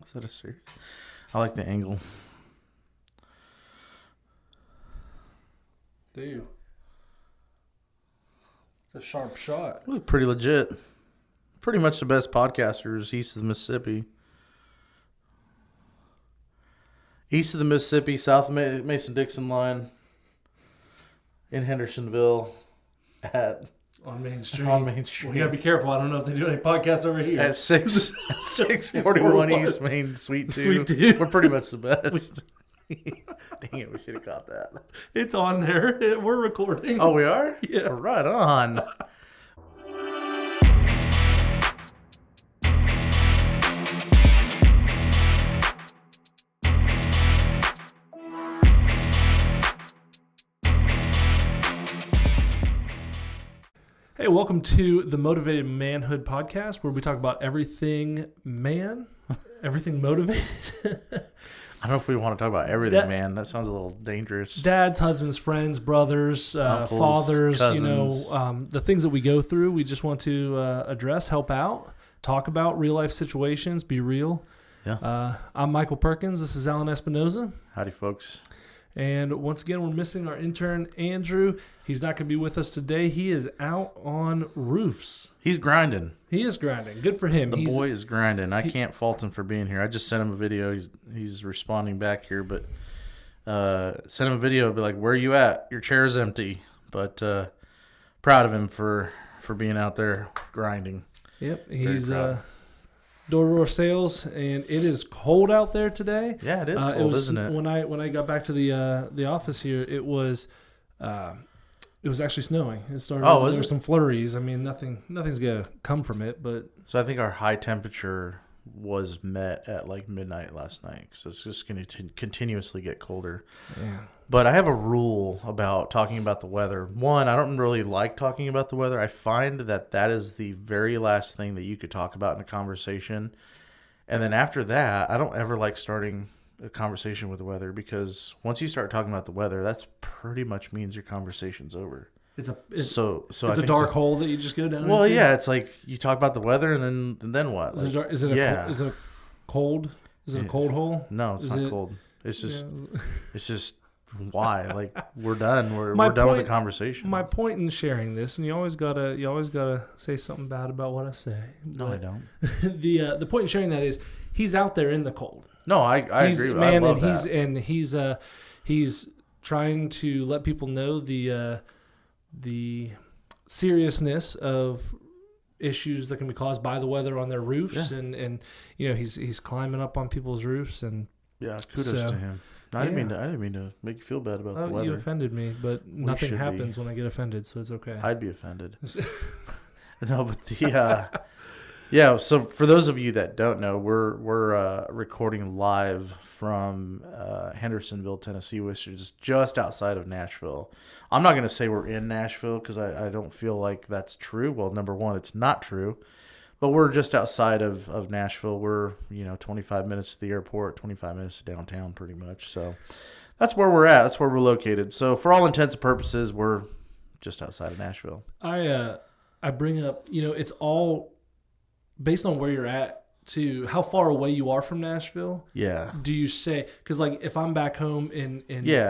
Is that a series? I like the angle. Dude. It's a sharp shot. Look pretty legit. Pretty much the best podcasters east of the Mississippi. East of the Mississippi, south of Mason-Dixon line. In Hendersonville on Main Street. On Main Street. Well, you gotta be careful. I don't know if they do any podcasts over here. At 641 East Main, Suite 2. Suite 2. We're pretty much the best. Dang it, we should have caught that. It's on there. We're recording. Oh, we are? Yeah. Right on. Hey, welcome to the Motivated Manhood Podcast, where we talk about everything man, everything motivated. I don't know if we want to talk about everything, man. That sounds a little dangerous. Dads, husbands, friends, brothers, Uncles, fathers, cousins. the things that we go through, we just want to address, help out, talk about real-life situations, be real. Yeah. I'm Michael Perkins. This is Alan Espinoza. Howdy, folks. And once again, we're missing our intern, Andrew. He's not going to be with us today. He is out on roofs. He's grinding. He is grinding. Good for him. The boy is grinding. I can't fault him for being here. I just sent him a video. He's responding back here, but sent him a video. Be like, where are you at? Your chair is empty. But proud of him for being out there grinding. Yep. He's door-to-door sales, and it is cold out there today. Yeah, it is cold, isn't it? When I got back to the office here, it was actually snowing. It started. Oh, there were some flurries. I mean, nothing's gonna come from it, but so I think our high temperature was met at like midnight last night. So it's just going to continuously get colder. Yeah. But I have a rule about talking about the weather. One, I don't really like talking about the weather. I find that is the very last thing that you could talk about in a conversation. And then after that, I don't ever like starting a conversation with the weather, because once you start talking about the weather, that's pretty much means your conversation's over. It's a dark hole that you just go down. Well, into? yeah, it's like you talk about the weather and then what? Is it a cold? Is it a cold hole? No, it's not cold. It's just why? Like, we're done. We're done with the conversation. My point in sharing this, and you always gotta say something bad about what I say. No, I don't. The point in sharing that is he's out there in the cold. No, I agree. Man, I love and he's trying to let people know the seriousness of issues that can be caused by the weather on their roofs, and you know he's climbing up on people's roofs, and kudos to him. I didn't mean to make you feel bad about the weather. You offended me, but nothing happens when I get offended, so it's okay. I'd be offended. No, but yeah. So for those of you that don't know, we're recording live from Hendersonville, Tennessee, which is just outside of Nashville. I'm not going to say we're in Nashville because I don't feel like that's true. Well, number one, it's not true. But we're just outside of Nashville. We're 25 minutes to the airport, 25 minutes to downtown, pretty much. So that's where we're at. That's where we're located. So for all intents and purposes, we're just outside of Nashville. I bring up, it's all based on where you're at, to how far away you are from Nashville. Yeah. Do you say, because like if I'm back home in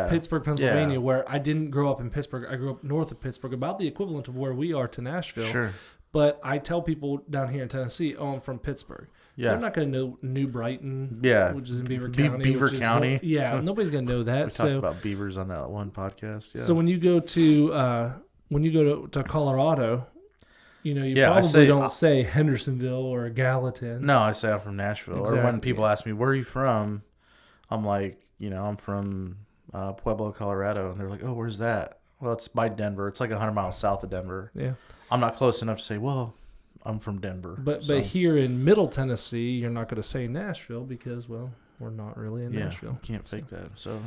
Pittsburgh, Pennsylvania, where I didn't grow up in Pittsburgh, I grew up north of Pittsburgh, about the equivalent of where we are to Nashville. Sure. But I tell people down here in Tennessee, I'm from Pittsburgh. Yeah. They're not going to know New Brighton, which is in Beaver County. Beaver County. Nobody's going to know that. We talked about beavers on that one podcast. Yeah. So when you go to Colorado, you probably don't say Hendersonville or Gallatin. No, I say I'm from Nashville. Exactly. Or when people ask me, where are you from? I'm like, I'm from Pueblo, Colorado. And they're like, oh, where's that? Well, it's by Denver. It's like 100 miles south of Denver. Yeah. I'm not close enough to say, well, I'm from Denver. But here in Middle Tennessee, you're not going to say Nashville because, well, we're not really in Nashville. Can't fake that. So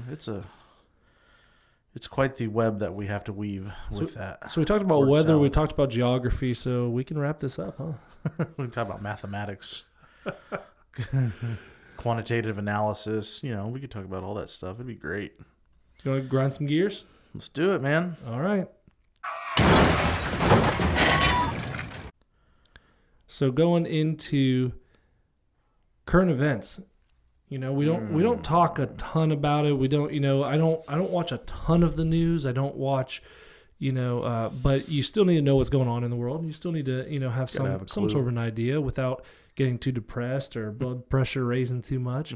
it's quite the web that we have to weave with that. So we talked about weather. We talked about geography. So we can wrap this up, huh? We can talk about mathematics, quantitative analysis. We could talk about all that stuff. It'd be great. You want to grind some gears? Let's do it, man. All right. So going into current events, We don't talk a ton about it. We don't, I don't watch a ton of the news. I don't watch, but you still need to know what's going on in the world. You still need to, have some sort of an idea without getting too depressed or blood pressure raising too much.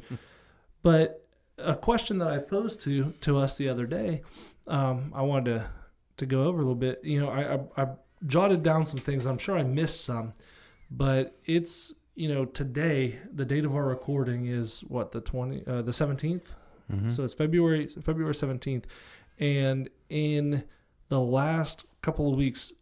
But a question that I posed to us the other day, I wanted to go over a little bit. I jotted down some things. I'm sure I missed some, but it's, today, the date of our recording is what, the 17th. Mm-hmm. So it's February 17th. And in the last couple of weeks,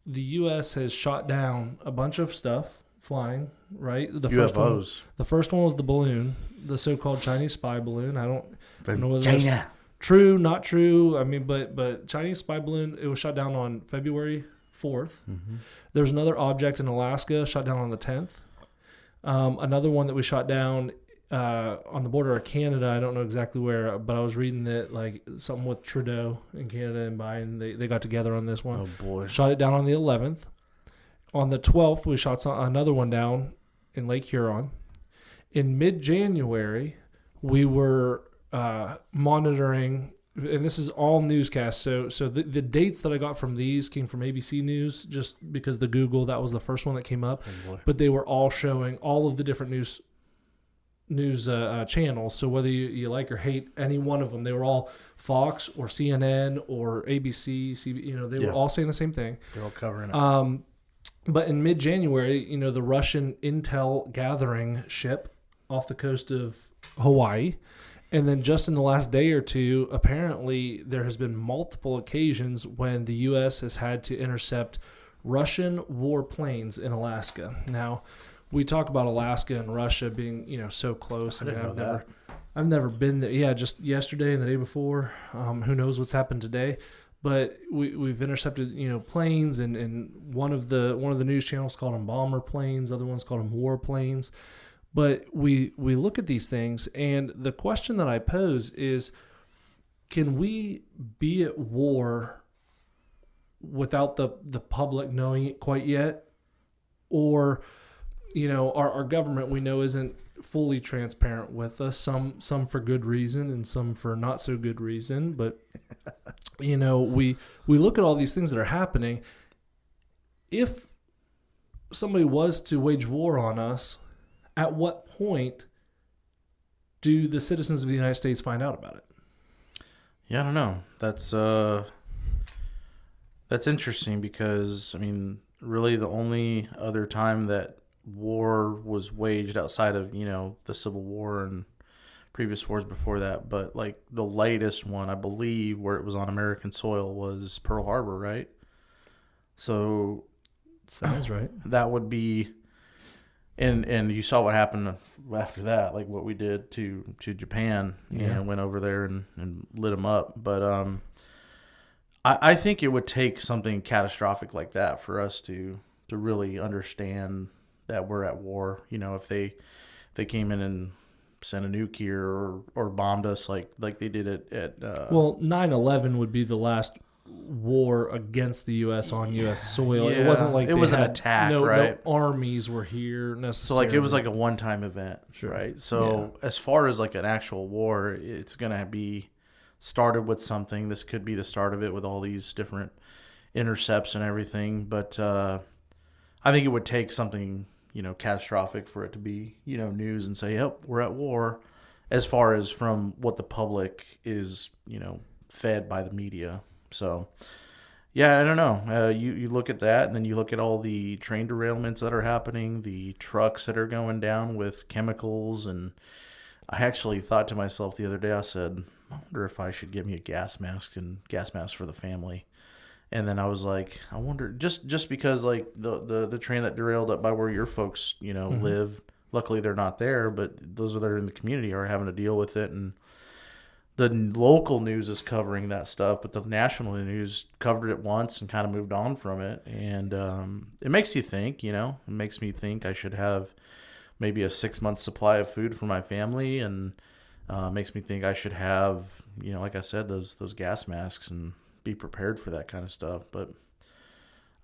the U.S. has shot down a bunch of stuff flying, right? The UFOs. The first one was the balloon, the so-called Chinese spy balloon. I don't know whether China. that's true, not true. I mean, but Chinese spy balloon, it was shot down on February 4th. Mm-hmm. There was another object in Alaska shot down on the 10th. Another one that we shot down on the border of Canada. I don't know exactly where, but I was reading that like something with Trudeau in Canada and Biden. They got together on this one. Oh boy! Shot it down on the 11th. On the 12th, we shot another one down in Lake Huron. In mid-January, we were monitoring. And this is all newscasts. So the dates that I got from these came from ABC News, just because the Google, that was the first one that came up. Oh, but they were all showing all of the different news channels. So whether you like or hate any one of them, they were all Fox or CNN or ABC, CB, they were all saying the same thing. They're all covering it. But in mid-January, the Russian intel gathering ship off the coast of Hawaii. And then just in the last day or two, apparently there has been multiple occasions when the U.S. has had to intercept Russian war planes in Alaska. Now, we talk about Alaska and Russia being, so close. I didn't know that. I've never been there. Yeah, just yesterday and the day before. Who knows what's happened today? But we've intercepted, planes, and one of the news channels called them bomber planes. Other ones called them war planes. But we look at these things, and the question that I pose is, can we be at war without the public knowing it quite yet? Or, our government, we know, isn't fully transparent with us, some for good reason and some for not so good reason. But, we look at all these things that are happening. If somebody was to wage war on us, at what point do the citizens of the United States find out about it? Yeah, I don't know. That's interesting because, really the only other time that war was waged outside of, the Civil War and previous wars before that, but like the latest one, I believe, where it was on American soil was Pearl Harbor, right? So sounds right. That would be... And you saw what happened after that, like what we did to Japan, and went over there and lit them up. But I think it would take something catastrophic like that for us to really understand that we're at war. If they came in and sent a nuke here or bombed us like they did at 9/11 would be the last war against the U.S. on U.S. soil. It wasn't like it was an attack, right? No armies were here necessarily. So it was like a one-time event, sure. Right? So as far as like an actual war, it's gonna be started with something. This could be the start of it with all these different intercepts and everything. But I think it would take something catastrophic for it to be news and say, "Yep, we're at war." As far as from what the public is fed by the media. So, yeah, I don't know. You look at that, and then you look at all the train derailments that are happening, the trucks that are going down with chemicals, and I actually thought to myself the other day, I said, I wonder if I should get me a gas mask for the family. And then I was like, I wonder, just because like the train that derailed up by where your folks, live, luckily they're not there, but those that are in the community are having to deal with it, and the local news is covering that stuff, but the national news covered it once and kind of moved on from it. And it makes you think, it makes me think I should have maybe a 6-month supply of food for my family, and makes me think I should have, like I said, those gas masks and be prepared for that kind of stuff. But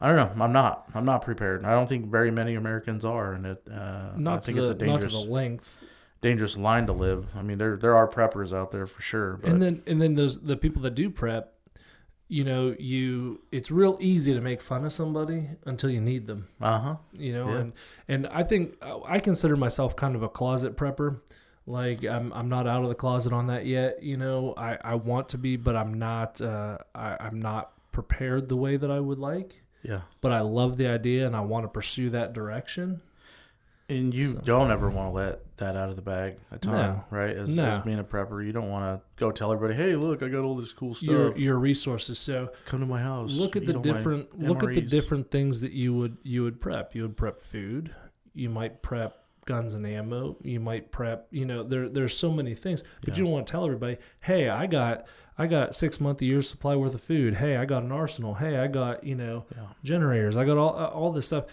I don't know. I'm not prepared. I don't think very many Americans are, and I think it's a dangerous. Not to the length. dangerous line to live. I mean, there are preppers out there for sure. But. And then the people that do prep, it's real easy to make fun of somebody until you need them. Yeah. And I think I consider myself kind of a closet prepper. Like I'm not out of the closet on that yet. I want to be, but I'm not. I'm not prepared the way that I would like. Yeah. But I love the idea, and I want to pursue that direction. And you don't ever want to let that out of the bag a ton, right? As being a prepper, you don't want to go tell everybody, "Hey, look, I got all this cool stuff." Your resources. So come to my house. Look at the different things that you would prep. You would prep food. You might prep guns and ammo. You might prep. There's so many things, but you don't want to tell everybody, "Hey, I got 6 month a year supply worth of food. Hey, I got an arsenal. Hey, I got generators. I got all this stuff,"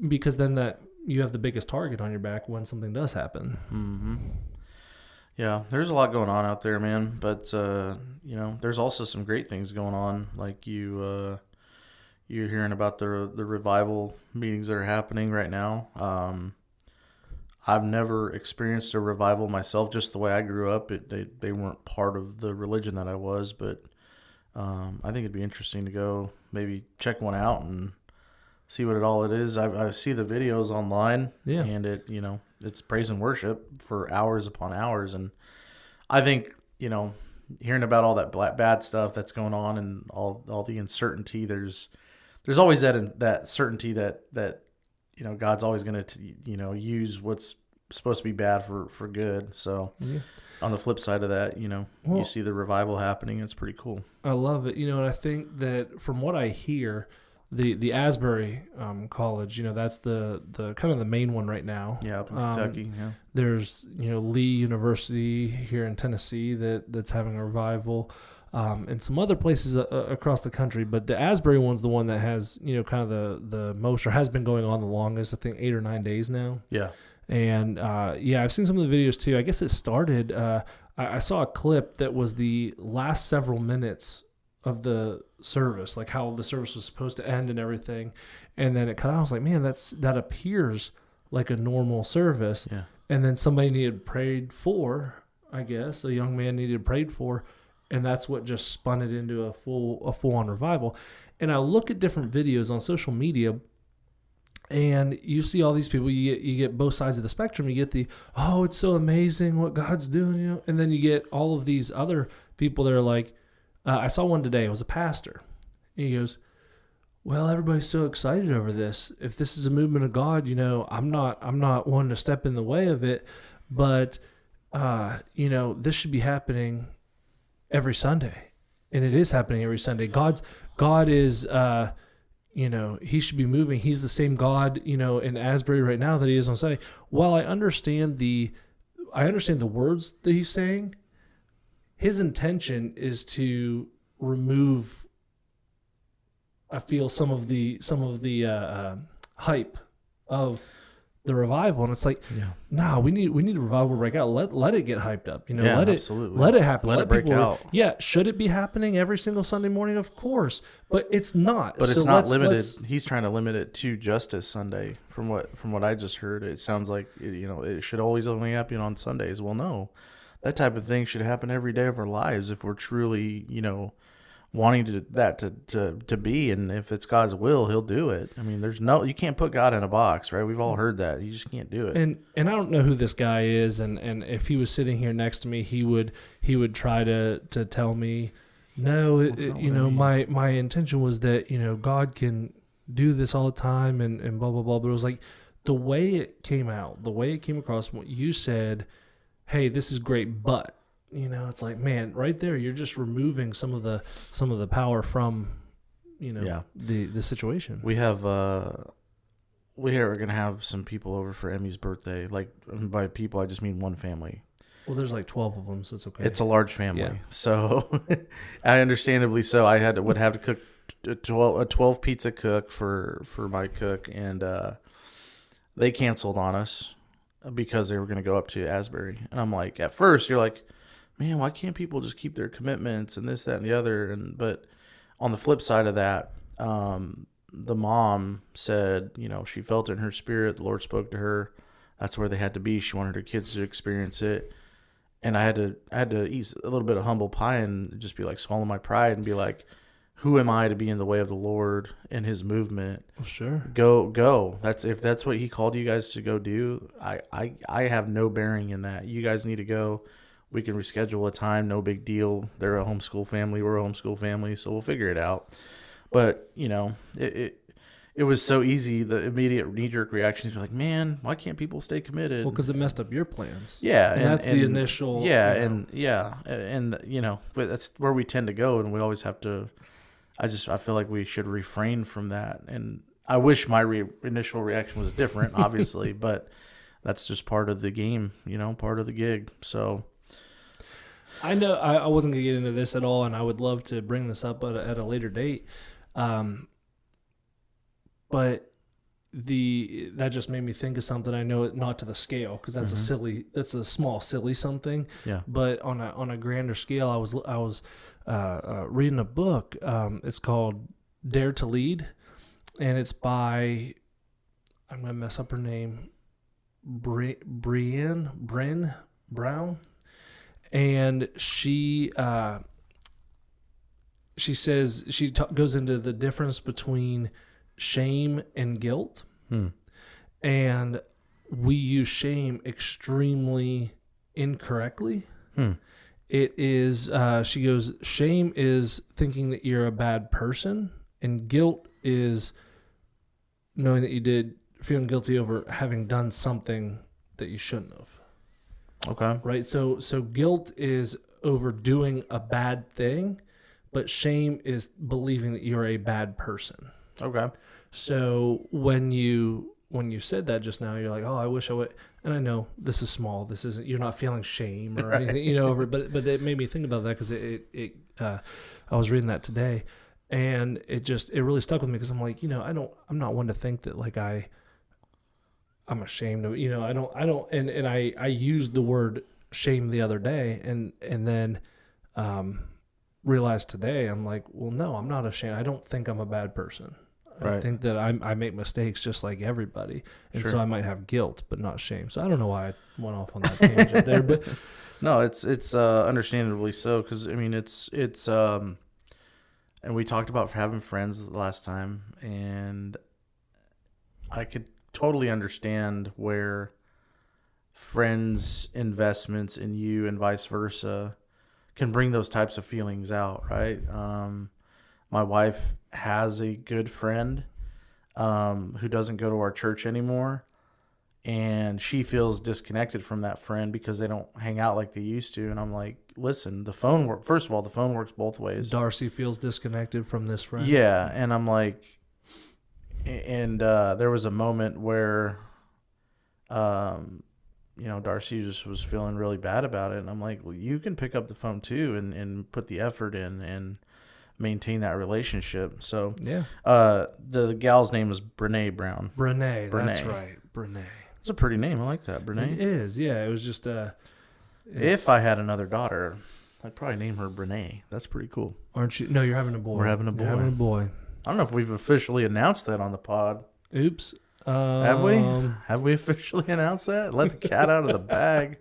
because then that. You have the biggest target on your back when something does happen. Mm-hmm. Yeah, there's a lot going on out there, man. But there's also some great things going on. Like you're hearing about the revival meetings that are happening right now. I've never experienced a revival myself. Just the way I grew up, they weren't part of the religion that I was. But I think it'd be interesting to go maybe check one out and see what it is. I see the videos online, and it's praise and worship for hours upon hours. And I think, hearing about all that bad stuff that's going on and all the uncertainty, there's always that certainty that God's always going to, use what's supposed to be bad for good. So on the flip side of that, you see the revival happening. It's pretty cool. I love it. And I think that from what I hear, the Asbury College, that's the kind of the main one right now. Yeah, up in Kentucky. Yeah. There's Lee University here in Tennessee that's having a revival, and some other places across the country. But the Asbury one's the one that has kind of the most, or has been going on the longest. I think 8 or 9 days now. Yeah. And I've seen some of the videos too. I guess it started. I saw a clip that was the last several minutes of the service, like how the service was supposed to end and everything, and then it cut out. I was like, man, that appears like a normal service. Yeah. And then somebody needed prayed for, I guess a young man needed prayed for, and that's what just spun it into a full-on revival. And I look at different videos on social media, and you see all these people. You get both sides of the spectrum. You get it's so amazing what God's doing, and then you get all of these other people that are like, I saw one today. It was a pastor. He goes, "Well, everybody's so excited over this. If this is a movement of God, I'm not one to step in the way of it, but this should be happening every Sunday, and it is happening every Sunday. God is, He should be moving. He's the same God, in Asbury right now that He is on Sunday. While I understand the words that He's saying." His intention is to remove, I feel, some of the hype of the revival, and it's like, we need a revival to break out. Let it get hyped up, absolutely. Let it happen. Let it break out. Should it be happening every single Sunday morning? Of course, but it's not. But it's not limited. He's trying to limit it to just as Sunday. From what I just heard, it sounds like it should always only happen on Sundays. Well, no. That type of thing should happen every day of our lives if we're truly, wanting to be. And if it's God's will, He'll do it. I mean, you can't put God in a box, right? We've all heard that. You just can't do it. And I don't know who this guy is. And if he was sitting here next to me, he would try to tell me, no, my intention was that, God can do this all the time and blah, blah, blah. But it was like the way it came out, the way it came across, what you said, hey, this is great, but it's like, man, right there, you're just removing some of the power from, the situation. We are gonna have some people over for Emmy's birthday. Like, by people, I just mean one family. Well, there's like 12 of them, so it's okay. It's a large family, so I understandably so. I would have to cook a 12 pizza cook for my cook, and they canceled on us because they were going to go up to Asbury. And I'm like, at first you're like, man, why can't people just keep their commitments and this, that, and the other? But on the flip side of that, the mom said, she felt it in her spirit. The Lord spoke to her that's where they had to be. She wanted her kids to experience it. And I had to eat a little bit of humble pie and just be like, swallow my pride and be like, who am I to be in the way of the Lord and his movement? Well, sure. Go. If that's what he called you guys to go do, I have no bearing in that. You guys need to go. We can reschedule a time, no big deal. They're a homeschool family, we're a homeschool family, so we'll figure it out. But, it was so easy. The immediate knee-jerk reaction is like, man, why can't people stay committed? Well, because it messed up your plans. Yeah. And that's the initial. But that's where we tend to go, and we always have to. I feel like we should refrain from that. And I wish my initial reaction was different, obviously, but that's just part of the game, part of the gig. So I know I wasn't going to get into this at all, and I would love to bring this up at a later date. But that just made me think of something. I know it not to the scale, because that's that's a small silly something. Yeah. But on a grander scale, I was reading a book. It's called Dare to Lead, and it's by, I'm gonna mess up her name, Bryn Brown, and she says goes into the difference between shame and guilt. And we use shame extremely incorrectly. It is, she goes, shame is thinking that you're a bad person, and guilt is knowing that feeling guilty over having done something that you shouldn't have. Okay. Right? So guilt is over doing a bad thing, but shame is believing that you're a bad person. Okay. So when you said that just now, you're like, oh, I wish I would. And I know this is small. This isn't. You're not feeling shame or anything, over. But it made me think about that, because I was reading that today, and it really stuck with me, because I'm like, I'm not one to think that like I'm ashamed of, I don't, and I used the word shame the other day, and then realized today, I'm like, well, no, I'm not ashamed. I don't think I'm a bad person. Right. I think that I make mistakes just like everybody, and Sure. so I might have guilt, but not shame. So I don't know why I went off on that tangent there, but no, it's understandably so, because it's and we talked about having friends the last time, and I could totally understand where friends' investments in you and vice versa can bring those types of feelings out, right? My wife has a good friend who doesn't go to our church anymore, and she feels disconnected from that friend because they don't hang out like they used to. And I'm like, listen, first of all, the phone works both ways. Darcy feels disconnected from this friend. Yeah, and I'm like, and there was a moment where, Darcy just was feeling really bad about it, and I'm like, well, you can pick up the phone too and put the effort in and maintain that relationship. So yeah, the gal's name is Brene Brown. Brene, that's right, Brene. It's a pretty name. I like that, Brene. It is, yeah. It was just if I had another daughter, I'd probably name her Brene. That's pretty cool. Aren't you? No, you're having a boy. We're having a boy. You're having a boy. I don't know if we've officially announced that on the pod. Oops. Have we? Have we officially announced that? Let the cat out of the bag.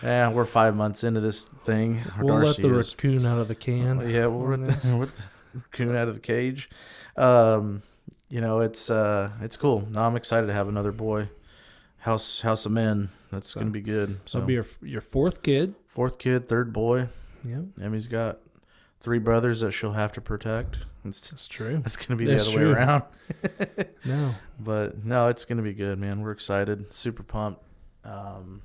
Yeah, we're 5 months into this thing. We'll let the raccoon out of the can. Yeah, we're with the raccoon out of the cage. It's cool. No, I'm excited to have another boy. House of men. That's going to be good. So it'll be your fourth kid. Fourth kid, third boy. Yeah. Emmy's got 3 brothers that she'll have to protect. That's true. It's going to be the other way around. No. But no, it's going to be good, man. We're excited. Super pumped. Going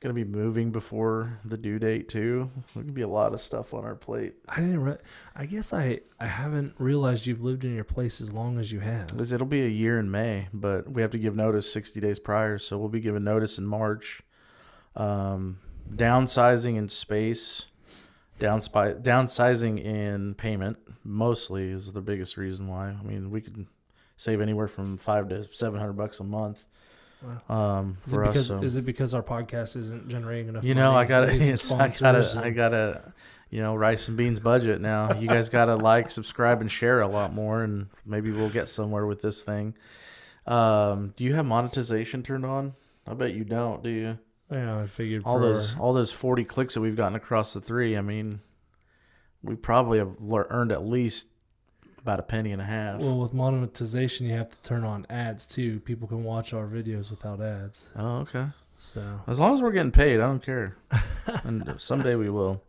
to be moving before the due date too. There's going to be a lot of stuff on our plate. I guess I haven't realized you've lived in your place as long as you have. It'll be a year in May, but we have to give notice 60 days prior. So we'll be giving notice in March. Downsizing in space, downsizing in payment mostly is the biggest reason why. I mean, we could save anywhere from $500 to $700 a month. Wow. For us, is it because our podcast isn't generating enough? I gotta, rice and beans budget now. You guys gotta subscribe, and share a lot more, and maybe we'll get somewhere with this thing. Do you have monetization turned on? I bet you don't, do you? Yeah, I figured All those 40 clicks that we've gotten across the three. I mean, we probably have earned at least about a penny and a half. Well, with monetization, you have to turn on ads too. People can watch our videos without ads. Oh, okay. So as long as we're getting paid, I don't care. And someday we will.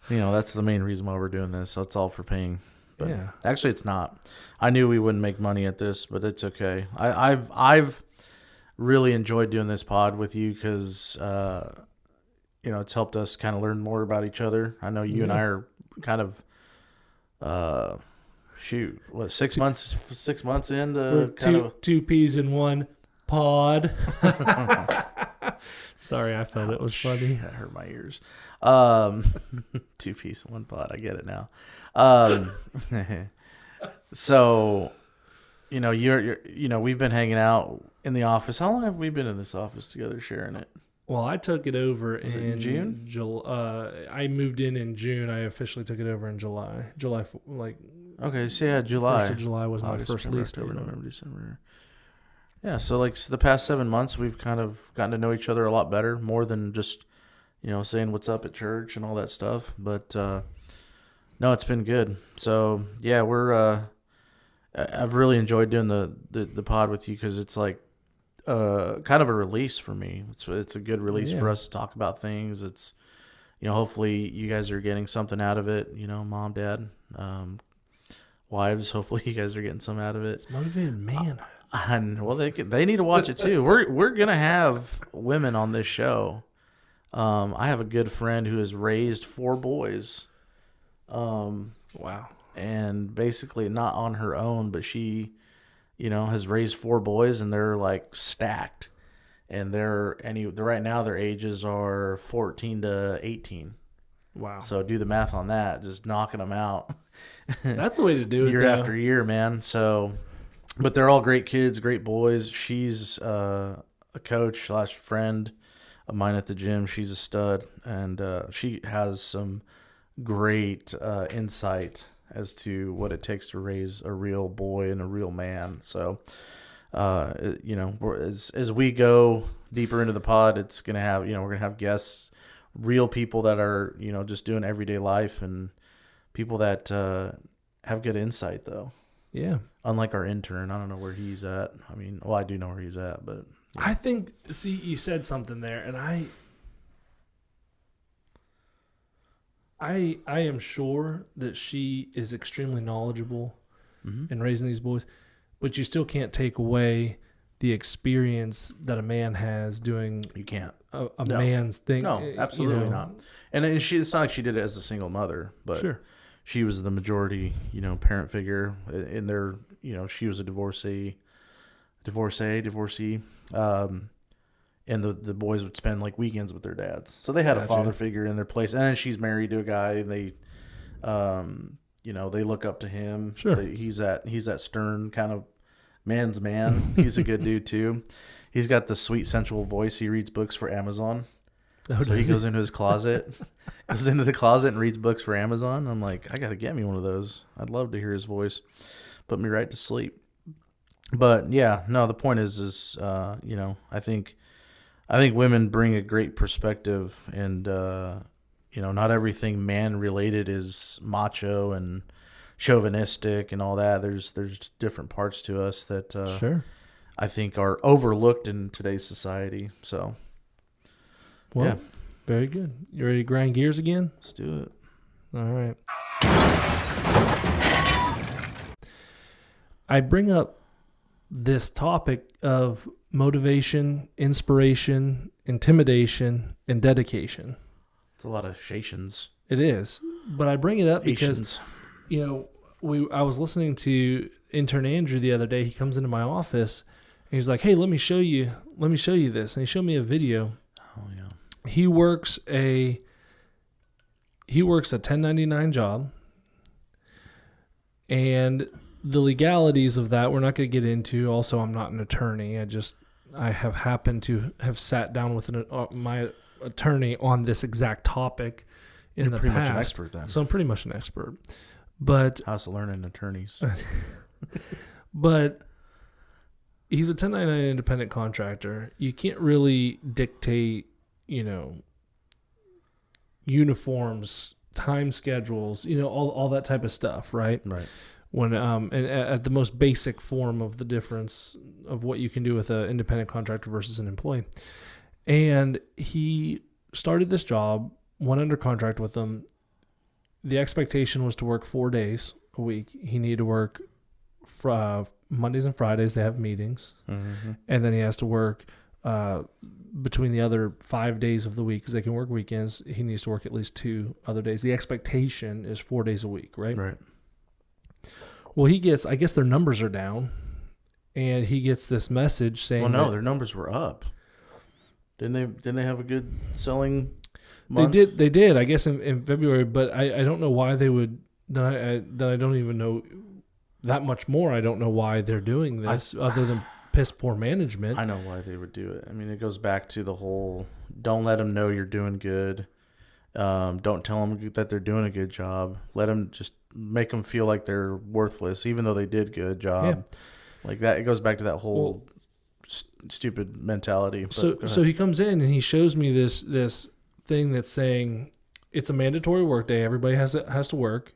That's the main reason why we're doing this. So it's all for paying. But yeah, actually, it's not. I knew we wouldn't make money at this, but it's okay. I've really enjoyed doing this pod with you because it's helped us kind of learn more about each other. I know you and I are kind of 6 months into kind of two peas in one pod. Sorry, I felt it was funny. That hurt my ears. 2 piece, 1 pod. I get it now. So, we've been hanging out in the office. How long have we been in this office together, sharing it? Well, I took it over in June. I moved in June. I officially took it over in July. Okay, so yeah, July. 1st of July was my August, first September, lease. October, November, December. Yeah, so the past 7 months, we've kind of gotten to know each other a lot better, more than just, saying what's up at church and all that stuff. But no, it's been good. So yeah, I've really enjoyed doing the pod with you because it's like kind of a release for me. It's a good release for us to talk about things. It's hopefully you guys are getting something out of it. Mom, dad, wives. Hopefully you guys are getting some out of it. It's motivated man. And well, they need to watch it too. We're gonna have women on this show. I have a good friend who has raised 4 boys. Wow. And basically not on her own, but she, has raised 4 boys, and they're like stacked. And they're right now their ages are 14 to 18. Wow. So do the math on that, just knocking them out. That's the way to do it. Year after year, man. So, but they're all great kids, great boys. She's a coach / friend of mine at the gym. She's a stud, and she has some great insight as to what it takes to raise a real boy and a real man. So, as we go deeper into the pod, it's gonna have we're gonna have guests, real people that are just doing everyday life, and people that have good insight though. Yeah. Unlike our intern, I don't know where he's at. I mean, well, I do know where he's at, but yeah. I think you said something there, and I am sure that she is extremely knowledgeable in raising these boys, but you still can't take away the experience that a man has doing. You can't a man's thing. No, absolutely not. And it's not like she did it as a single mother, but sure. She was the majority, parent figure in their, she was a divorcee. And the boys would spend like weekends with their dads. So they had a father figure in their place. And then she's married to a guy, and they, they look up to him. Sure. He's that stern kind of man's man. He's a good dude too. He's got the sweet, sensual voice. He reads books for Amazon. Oh, so he goes into his closet, and reads books for Amazon. I'm like, I got to get me one of those. I'd love to hear his voice. Put me right to sleep. But yeah, no, the point is I think women bring a great perspective, and not everything man related is macho and chauvinistic and all that. There's different parts to us that sure. I think are overlooked in today's society. So, well, yeah, very good. You ready to grind gears again? Let's do it. All right. I bring up this topic of motivation, inspiration, intimidation, and dedication. It's a lot of shations. It is, but I bring it up Asians. because I was listening to intern Andrew the other day. He comes into my office and he's like, "Hey, let me show you this." And he showed me a video. Oh yeah. He works a 1099 job, and the legalities of that we're not going to get into. Also, I'm not an attorney. I have happened to have sat down with my attorney on this exact topic in the past. You're pretty much an expert then. So I'm pretty much an expert. But how's learning attorneys? But he's a 1099 independent contractor. You can't really dictate, uniforms, time schedules, all that type of stuff, right? Right. When and at the most basic form of the difference of what you can do with an independent contractor versus an employee. And he started this job, went under contract with them. The expectation was to work 4 days a week. He needed to work Mondays and Fridays. They have meetings. Mm-hmm. And then he has to work between the other 5 days of the week, because they can work weekends. He needs to work at least 2 other days. The expectation is 4 days a week, right? Right. Well, I guess their numbers are down, and he gets this message saying, well, no, their numbers were up. Didn't they have a good selling month? They did, I guess, in February, but I don't know why they would. Then I don't even know that much more. I don't know why they're doing this other than piss poor management. I know why they would do it. I mean, it goes back to the whole, don't let them know you're doing good. Don't tell them that they're doing a good job. Let them just make them feel like they're worthless, even though they did good job. Yeah. Like that. It goes back to that whole stupid mentality. But so he comes in and he shows me this thing that's saying it's a mandatory work day. Everybody has to work.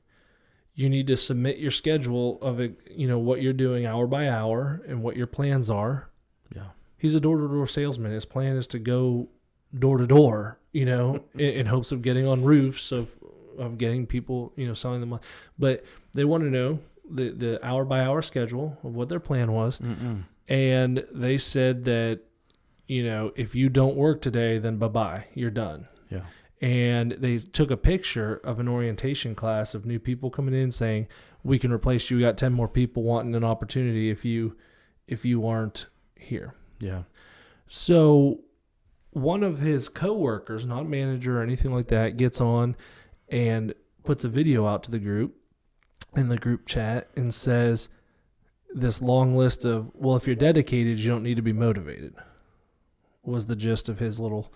You need to submit your schedule of what you're doing hour by hour and what your plans are. Yeah. He's a door-to-door salesman. His plan is to go door to door, in hopes of getting on roofs, of getting people, selling them. But they want to know the hour by hour schedule of what their plan was. Mm-mm. And they said that, if you don't work today, then bye-bye, you're done. Yeah. And they took a picture of an orientation class of new people coming in saying, we can replace you. We got 10 more people wanting an opportunity if you aren't here. Yeah. So one of his coworkers, not manager or anything like that, gets on and puts a video out to the group in the group chat and says this long list of, well, if you're dedicated, you don't need to be motivated, was the gist of his little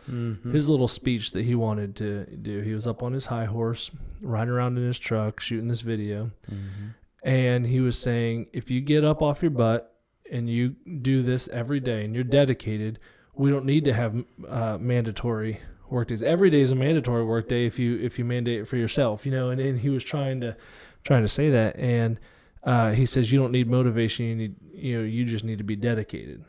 speech that he wanted to do. He was up on his high horse, riding around in his truck, shooting this video. Mm-hmm. And he was saying, if you get up off your butt and you do this every day and you're dedicated, we don't need to have mandatory work days. Every day is a mandatory work day if you mandate it for yourself, and he was trying to say that. And he says, you don't need motivation. You just need to be dedicated.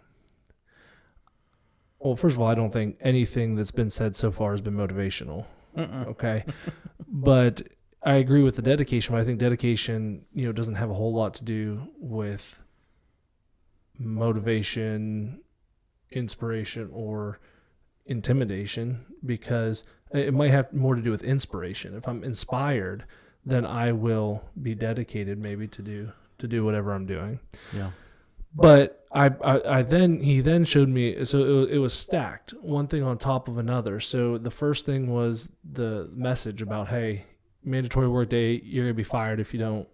Well, first of all, I don't think anything that's been said so far has been motivational. Okay. But I agree with the dedication, but I think dedication, doesn't have a whole lot to do with motivation, inspiration, or intimidation, because it might have more to do with inspiration. If I'm inspired, then I will be dedicated maybe to do whatever I'm doing. Yeah. But he then showed me, so it was stacked, one thing on top of another. So the first thing was the message about, hey, mandatory work day, you're gonna be fired if you don't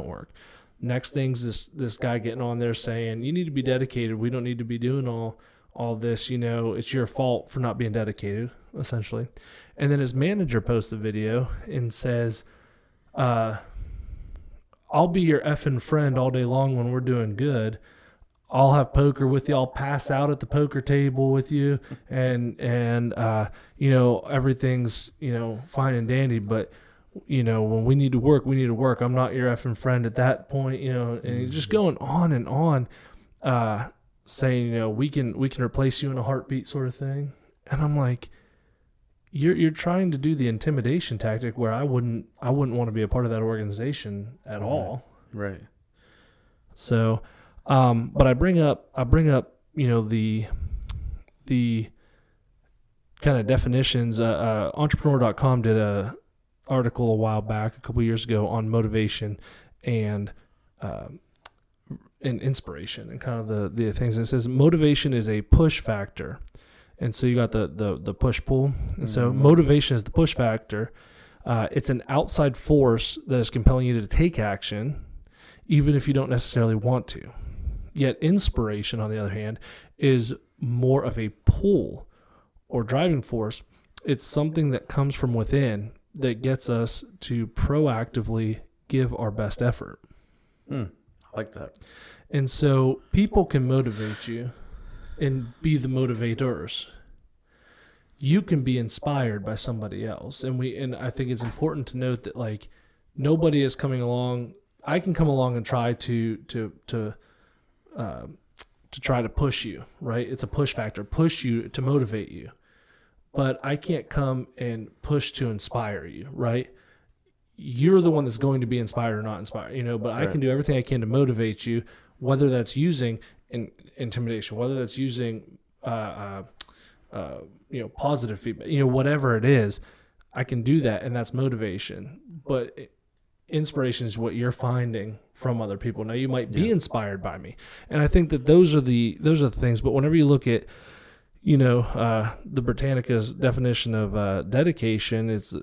work. Next thing's this guy getting on there saying, you need to be dedicated. We don't need to be doing all this, it's your fault for not being dedicated, essentially. And then his manager posts a video and says, I'll be your effing friend all day long when we're doing good. I'll have poker with you. I'll pass out at the poker table with you, and everything's fine and dandy. But when we need to work, we need to work. I'm not your effing friend at that point. And he's just going on and on, saying we can replace you in a heartbeat, sort of thing. And I'm like, you're trying to do the intimidation tactic where I wouldn't want to be a part of that organization at all. Right. So, but I bring up the kind of definitions. Entrepreneur.com did a article a while back, a couple years ago, on motivation and inspiration, and kind of the things. It says motivation is a push factor. And so you got the push-pull. And so motivation is the push factor. It's an outside force that is compelling you to take action, even if you don't necessarily want to. Yet inspiration, on the other hand, is more of a pull or driving force. It's something that comes from within that gets us to proactively give our best effort. I like that. And so people can motivate you and be the motivators. You can be inspired by somebody else. And I think it's important to note that like nobody is coming along. I can come along and try to try to push you, right? It's a push factor, push you to motivate you. But I can't come and push to inspire you, right? You're the one that's going to be inspired or not inspired, but I can do everything I can to motivate you, whether that's using intimidation, whether that's using, positive feedback, whatever it is, I can do that. And that's motivation. But inspiration is what you're finding from other people. Now you might be inspired by me. And I think that those are the things. But whenever you look at, the Britannica's definition of dedication, it's,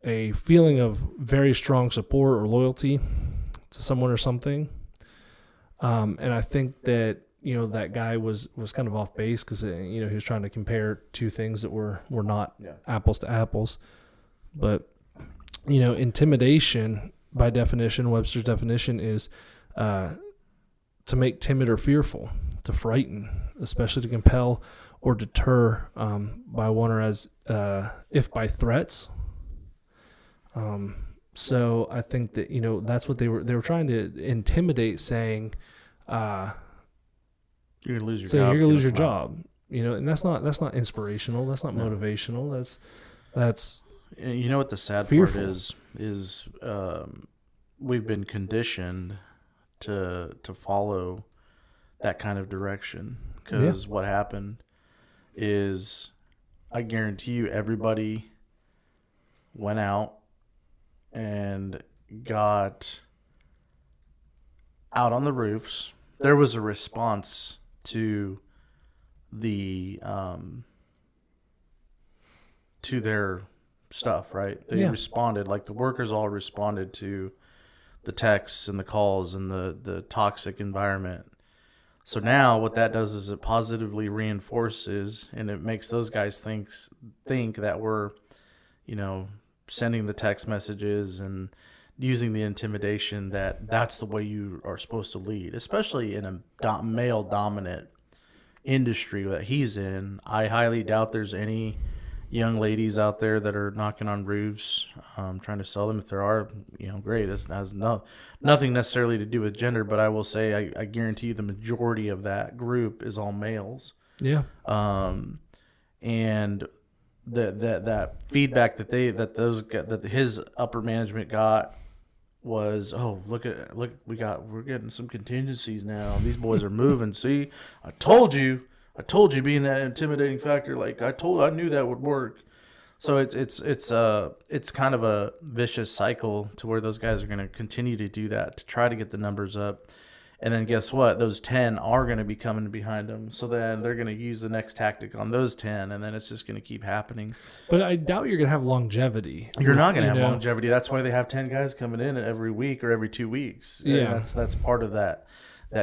a feeling of very strong support or loyalty to someone or something. And I think that, that guy was kind of off base because, he was trying to compare two things that were not apples to apples. But, intimidation, by definition, Webster's definition is to make timid or fearful, to frighten, especially to compel or deter by one or as if by threats. So I think that, that's what they were trying to intimidate, saying, you're going to lose your so job. You're going to lose your job, and that's not inspirational. That's not motivational. That's what the sad fearful. part is we've been conditioned to follow that kind of direction, because what happened is, I guarantee you, everybody went out and got out on the roofs. There was a response to the to their stuff, right? They responded, like the workers all responded to the texts and the calls and the toxic environment. So now what that does is it positively reinforces, and it makes those guys think that we're, sending the text messages and using the intimidation that's the way you are supposed to lead, especially in a male dominant industry that he's in. I highly doubt there's any young ladies out there that are knocking on roofs, trying to sell them. If there are, great. This has nothing necessarily to do with gender, but I will say I guarantee you the majority of that group is all males. Yeah. And that feedback that his upper management got was, oh, look, we're getting some contingencies now. These boys are moving. See, I told you being that intimidating factor, like I knew that would work. So it's kind of a vicious cycle to where those guys are going to continue to do that to try to get the numbers up. And then guess what? Those 10 are going to be coming behind them. So then they're going to use the next tactic on those 10, and then it's just going to keep happening. But I doubt you're going to have longevity. You're not going to have longevity. That's why they have 10 guys coming in every week or every 2 weeks. Yeah. And that's part of that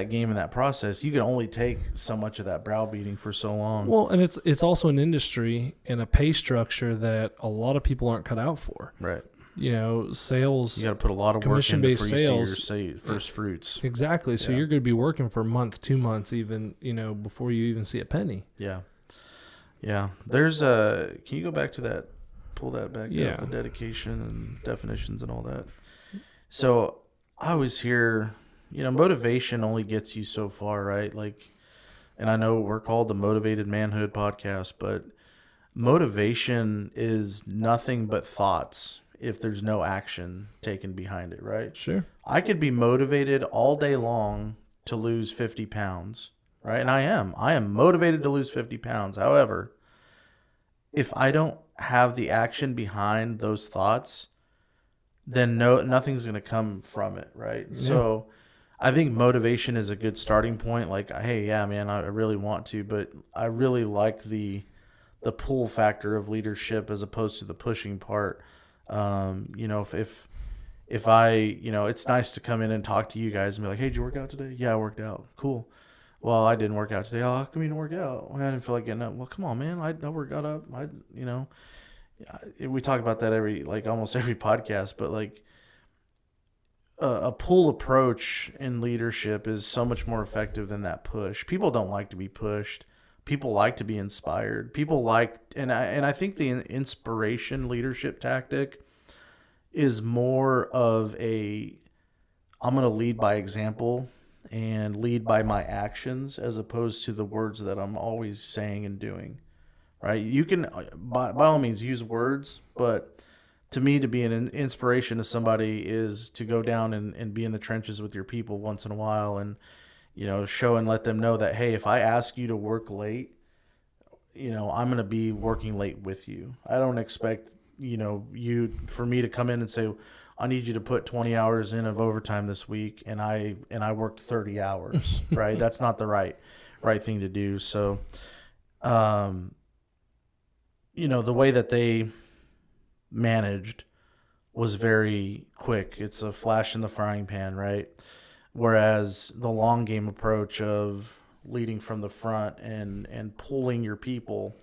game and that process. You can only take so much of that browbeating for so long. Well, and it's also an industry and a pay structure that a lot of people aren't cut out for. Right. Sales. You got to put a lot of work in commission-based before sales. You see your first fruits. Exactly. So you're going to be working for a month, 2 months, even, before you even see a penny. Yeah. Yeah. There's can you go back to that, pull that back up, the dedication and definitions and all that. So I always hear, motivation only gets you so far, right? Like, and I know we're called the Motivated Manhood Podcast, but motivation is nothing but thoughts if there's no action taken behind it, right? Sure. I could be motivated all day long to lose 50 pounds, right? And I am motivated to lose 50 pounds. However, if I don't have the action behind those thoughts, then nothing's going to come from it, right? Yeah. So I think motivation is a good starting point. Like, hey, yeah, man, I really want to, but I really like the pull factor of leadership as opposed to the pushing part. If I, it's nice to come in and talk to you guys and be like, hey, did you work out today? Yeah, I worked out. Cool. Well, I didn't work out today. Oh, how come you didn't work out? I didn't feel like getting up. Well, come on, man. I got up. We talk about that almost every podcast, but like a pull approach in leadership is so much more effective than that push. People don't like to be pushed. People like to be inspired. People like, and I think the inspiration leadership tactic is more of a, I'm going to lead by example and lead by my actions as opposed to the words that I'm always saying and doing. Right? You can, by all means, use words, but to me, to be an inspiration to somebody is to go down and be in the trenches with your people once in a while and, show and let them know that, hey, if I ask you to work late, I'm going to be working late with you. I don't expect, for me to come in and say, I need you to put 20 hours in of overtime this week, and I worked 30 hours, right? That's not the right thing to do. So, the way that they managed was very quick. It's a flash in the frying pan, right? Whereas the long game approach of leading from the front and pulling your people,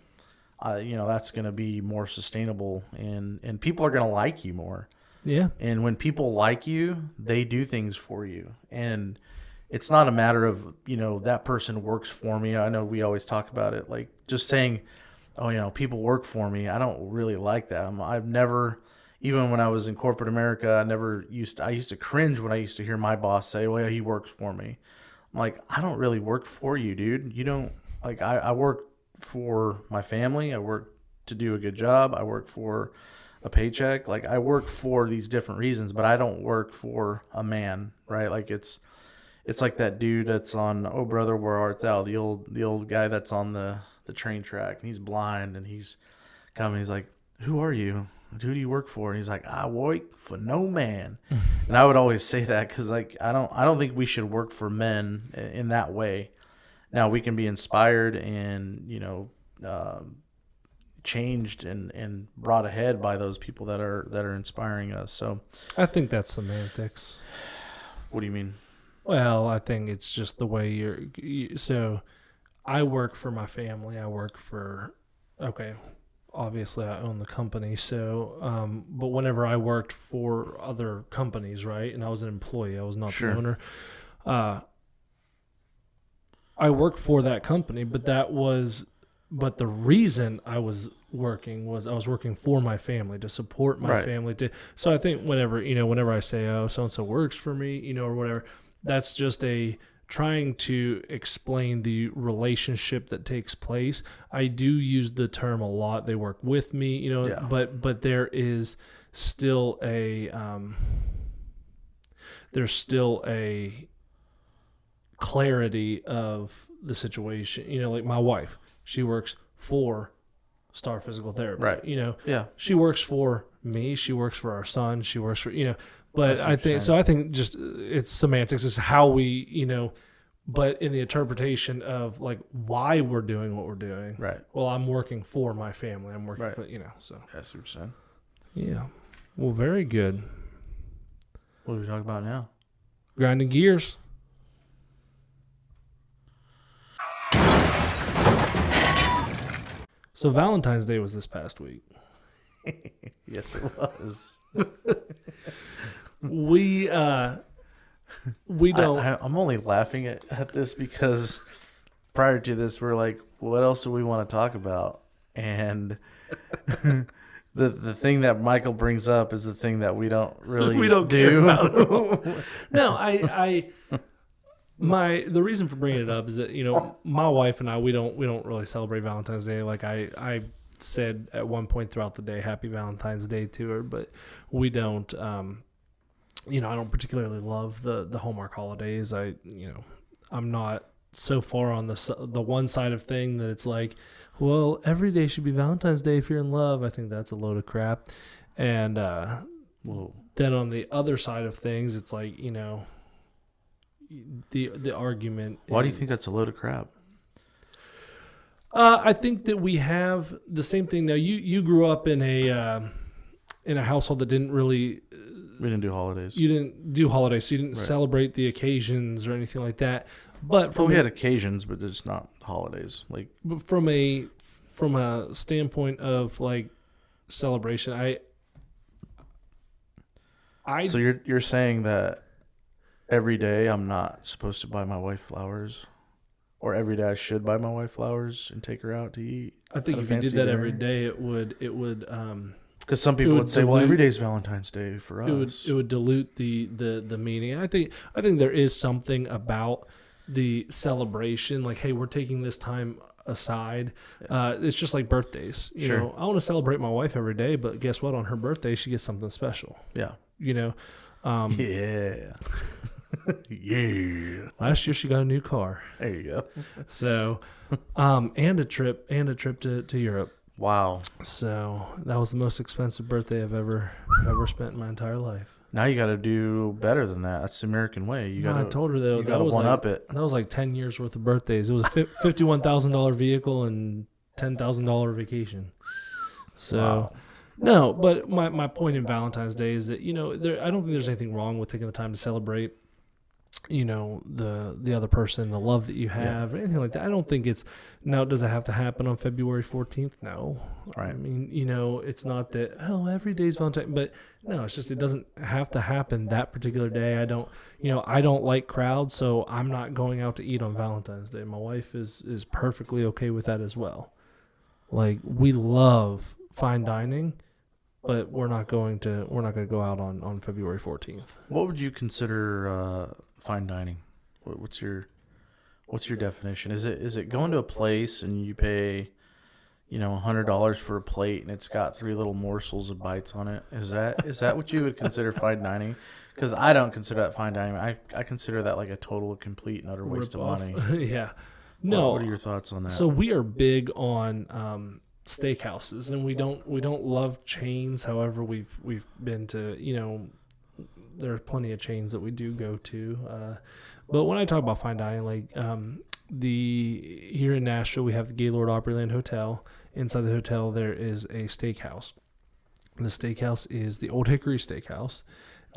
that's going to be more sustainable, and people are going to like you more. Yeah. And when people like you, they do things for you. And it's not a matter of, that person works for me. I know we always talk about it, like just saying, oh, people work for me. I don't really like that. I've never, even when I was in corporate America, I used to cringe when I used to hear my boss say, well, he works for me. I'm like, I don't really work for you, dude. You don't, like, I work for my family. I work to do a good job. I work for a paycheck. Like, I work for these different reasons, but I don't work for a man, right? Like, it's like that dude that's on Oh Brother, Where Art Thou, the old guy that's on the train track, and he's blind, and he's coming. He's like, who are you? Who do you work for? And he's like, I work for no man. And I would always say that because, like, I don't think we should work for men in that way. Now, we can be inspired and changed and brought ahead by those people that are inspiring us. So I think that's semantics. What do you mean? Well, I think it's just the way so I work for my family. I work for, obviously I own the company. So, but whenever I worked for other companies, right, and I was an employee, I was not the owner. I worked for that company, but the reason I was working was I was working for my family, to support my family. So I think whenever I say, oh, so-and-so works for me, or whatever, that's just trying to explain the relationship that takes place. I do use the term a lot. They work with me, but there is still there's still a clarity of the situation. Like my wife, she works for Star Physical Therapy. Right. She works for me. She works for our son. She works for, but I think just it's semantics. It's how we, but in the interpretation of like why we're doing what we're doing. Right. Well, I'm working for my family. I'm working for, so. That's what you're saying. Yeah. Well, very good. What are we talking about now? Grinding gears. So Valentine's Day was this past week. Yes, it was. We don't. I'm only laughing at this because prior to this, we're like, what else do we want to talk about? And the thing that Michael brings up is the thing that we don't really care about. No, the reason for bringing it up is that my wife and I we don't really celebrate Valentine's Day. Like I said at one point throughout the day, Happy Valentine's Day to her, but we don't. I don't particularly love the Hallmark holidays. I'm not so far on the one side of thing that it's like, well, every day should be Valentine's Day if you're in love. I think that's a load of crap. And then on the other side of things, it's like the argument. Why do you think that's a load of crap? I think that we have the same thing. Now, you grew up in a household that didn't really. We didn't do holidays. You didn't do holidays, so you didn't celebrate the occasions or anything like that. But we had occasions, but it's not holidays. Like, but from a standpoint of like celebration, So you're saying that every day I'm not supposed to buy my wife flowers, or every day I should buy my wife flowers and take her out to eat? I think at a if you did fancy that dinner? every day, it would Because some people would say, "Well, dilute- every day's Valentine's Day for us." it would dilute the meaning. I think there is something about the celebration, like, hey, we're taking this time aside. It's just like birthdays. You Sure. know, I want to celebrate my wife every day, but guess what? On her birthday, she gets something special. Yeah. You know, Yeah. Yeah. last year she got a new car. There you go. So, and a trip to Europe. Wow. So that was the most expensive birthday I've ever spent in my entire life. Now you got to do better than that. That's the American way. You got I to. told her You that got to was one like, up it. that was like 10 years worth of birthdays. It was a $51,000 vehicle and $10,000 vacation. So, Wow. no, but my point in Valentine's Day is that, I don't think there's anything wrong with taking the time to celebrate, the other person, the love that you have, or anything like that. I don't think does it have to happen on February 14th? No. Right. I mean, it's not that, every day's Valentine, but no, it's just, it doesn't have to happen that particular day. I don't like crowds, so I'm not going out to eat on Valentine's Day. My wife is perfectly okay with that as well. Like, we love fine dining, but we're not going to go out on February 14th. What would you consider fine dining? What's your definition? Is it going to a place and you pay, $100 for a plate and it's got 3 little morsels of bites on it? Is that what you would consider fine dining? Because I don't consider that fine dining. I consider that like a total, complete, and utter waste of money. Yeah. No. What are your thoughts on that? So we are big on steakhouses, and we don't love chains. However, we've been to, there are plenty of chains that we do go to. But when I talk about fine dining, like here in Nashville, we have the Gaylord Opryland Hotel. Inside the hotel, there is a steakhouse. The steakhouse is the Old Hickory Steakhouse.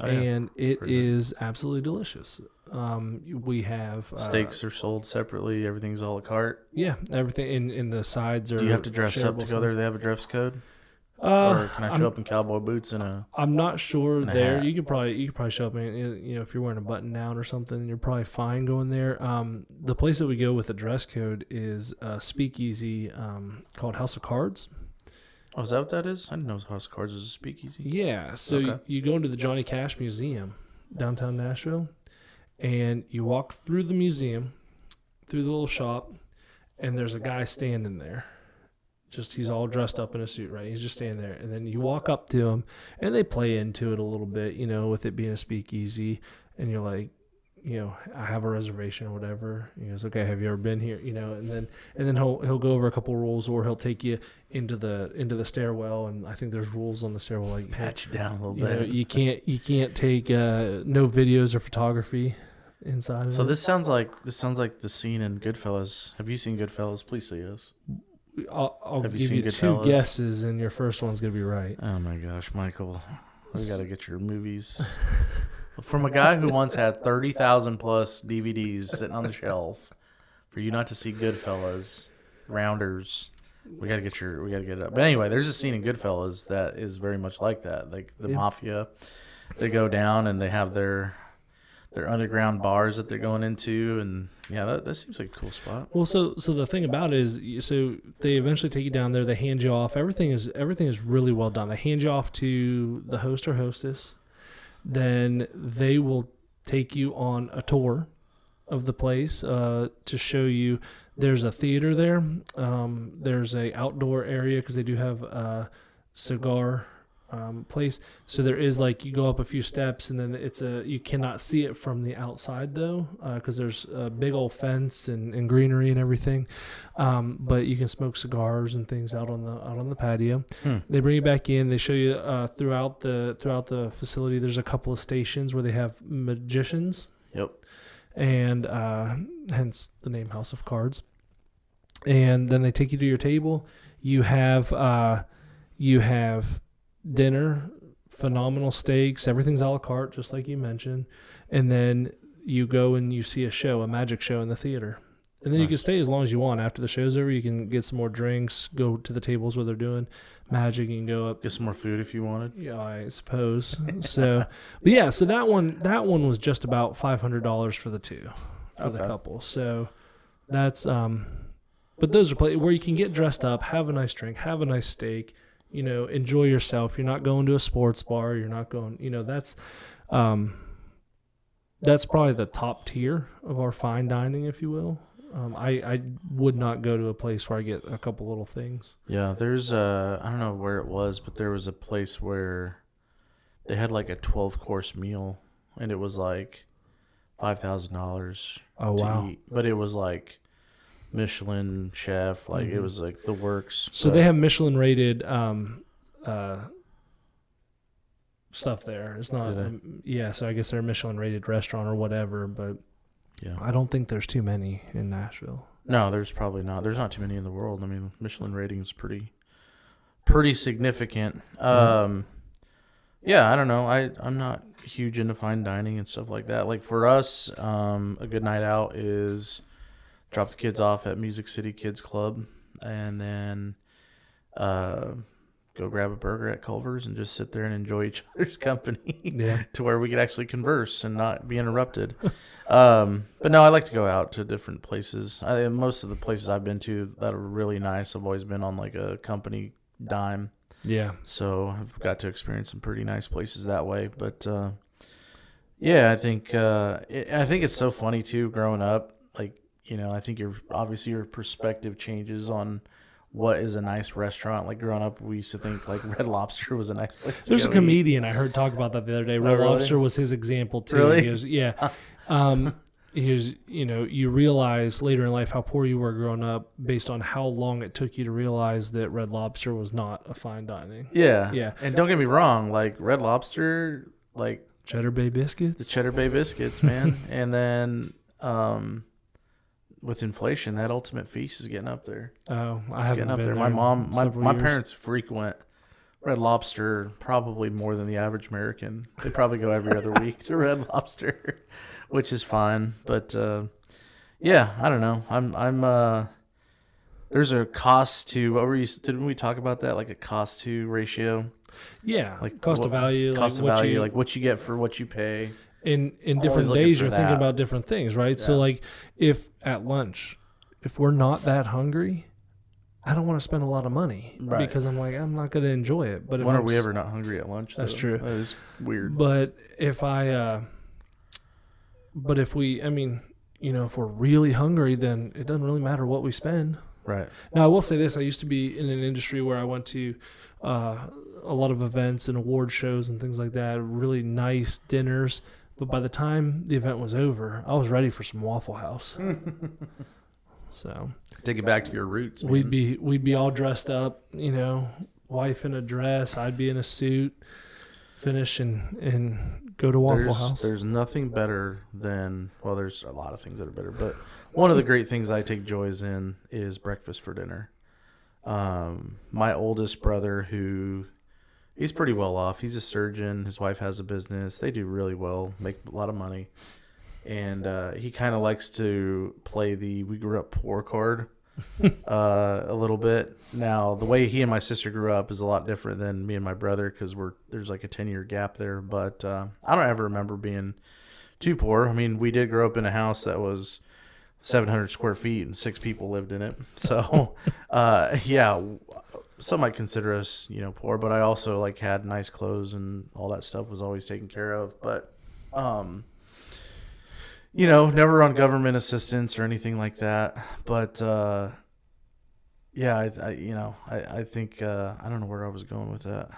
Oh, yeah. And it is absolutely delicious. We have Steaks are sold separately. Everything's a la carte. Yeah, everything in the sides are. Do you have to dress up to go there? sides. They have a dress code, or can I I'm- show up in cowboy boots and a? I'm not sure and a there. hat? You could probably show up in, if you're wearing a button down or something, you're probably fine going there. The place that we go with the dress code is a speakeasy called House of Cards. Oh, is that what that is? I didn't know House of Cards was a speakeasy. Yeah, so Okay. you go into the Johnny Cash Museum, downtown Nashville, and you walk through the museum, through the little shop, and there's a guy standing there. He's all dressed up in a suit, right? He's just standing there. And then you walk up to him, and they play into it a little bit, with it being a speakeasy. And you're like, I have a reservation or whatever. He goes, okay, have you ever been here? And then he'll go over a couple rules, or he'll take you into the stairwell. And I think there's rules on the stairwell, like Patch you down a little you bit. you can't take no videos or photography inside of So it. this sounds like the scene in Goodfellas. Have you seen Goodfellas? Please say yes. I'll Have you give seen you two Goodfellas? guesses, and your first one's gonna be right. Oh my gosh, Michael, we got to get your movies. From a guy who once had 30,000 plus DVDs sitting on the shelf, for you not to see Goodfellas, Rounders, we got to get it up. But anyway, there's a scene in Goodfellas that is very much like that. Like the mafia, they go down and they have their underground bars that they're going into, and yeah, that seems like a cool spot. Well, so the thing about it is, so they eventually take you down there. They hand you off. Everything is really well done. They hand you off to the host or hostess. Then they will take you on a tour of the place to show you. There's a theater there. There's a outdoor area because they do have a cigar place. So there is, like, you go up a few steps and then you cannot see it from the outside though, because there's a big old fence and greenery and everything. But you can smoke cigars and things out on the patio. They bring you back in. They show you throughout the facility. There's a couple of stations where they have magicians. Yep. And hence the name House of Cards. And then they take you to your table. You have dinner, phenomenal steaks, everything's a la carte, just like you mentioned. And then you go and you see a magic show in the theater. And then you can stay as long as you want. After the show's over, you can get some more drinks, go to the tables where they're doing magic, and go up. Get some more food if you wanted. Yeah, I suppose. So, but yeah, so that one was just about $500 for the two, for the couple. So that's but those are where you can get dressed up, have a nice drink, have a nice steak, enjoy yourself. You're not going to a sports bar. You're not going, that's probably the top tier of our fine dining, if you will. I would not go to a place where I get a couple little things. Yeah, there's I don't know where it was, but there was a place where they had like a 12-course meal, and it was like $5,000 to eat. But it was like Michelin chef, like it was like the works. So they have Michelin rated stuff there. It's not, so I guess they're a Michelin rated restaurant or whatever, but yeah, I don't think there's too many in Nashville. No, there's probably not. There's not too many in the world. I mean, Michelin rating is pretty significant. Yeah, I don't know. I'm not huge into fine dining and stuff like that. Like for us, a good night out is drop the kids off at Music City Kids Club, and then go grab a burger at Culver's and just sit there and enjoy each other's company to where we could actually converse and not be interrupted. But no, I like to go out to different places. Most of the places I've been to that are really nice, I've always been on like a company dime. Yeah. So I've got to experience some pretty nice places that way. But yeah, I think it's so funny too. Growing up, like I think your perspective changes on what is a nice restaurant. Like growing up, we used to think like Red Lobster was a nice place. There's a comedian I heard talk about that the other day. Red Lobster was his example too. Really? He goes, yeah. He goes, you realize later in life how poor you were growing up based on how long it took you to realize that Red Lobster was not a fine dining. Yeah. Yeah. And don't get me wrong, like Red Lobster, like Cheddar Bay biscuits. The Cheddar Bay biscuits, man. And then with inflation, that Ultimate Feast is getting up there. Oh, I haven't been there. My parents frequent Red Lobster probably more than the average American. They probably go every other week to Red Lobster, which is fine. But yeah, I don't know. I'm there's a cost to didn't we talk about that, like a cost to ratio? Yeah, like cost of value, like what you get for what you pay. In different days, you're thinking about different things, right? Yeah. So, like, if at lunch, if we're not that hungry, I don't want to spend a lot of money because I'm not going to enjoy it. But when are we ever not hungry at lunch? That's true. That is weird. But if if we're really hungry, then it doesn't really matter what we spend. Right. Now, I will say this: I used to be in an industry where I went to a lot of events and award shows and things like that. Really nice dinners. But by the time the event was over, I was ready for some Waffle House. So take it back to your roots, man. We'd be all dressed up, wife in a dress, I'd be in a suit, finish and go to Waffle House. There's nothing better than, well, there's a lot of things that are better, but one of the great things I take joys in is breakfast for dinner. My oldest brother, he's pretty well off. He's a surgeon. His wife has a business. They do really well, make a lot of money. And he kind of likes to play the we grew up poor card a little bit. Now, the way he and my sister grew up is a lot different than me and my brother because there's like a 10-year gap there. But I don't ever remember being too poor. I mean, we did grow up in a house that was 700 square feet and 6 people lived in it. So, yeah. Some might consider us, poor, but I also had nice clothes and all that stuff was always taken care of. But, never on government assistance or anything like that. But, yeah, I think I don't know where I was going with that.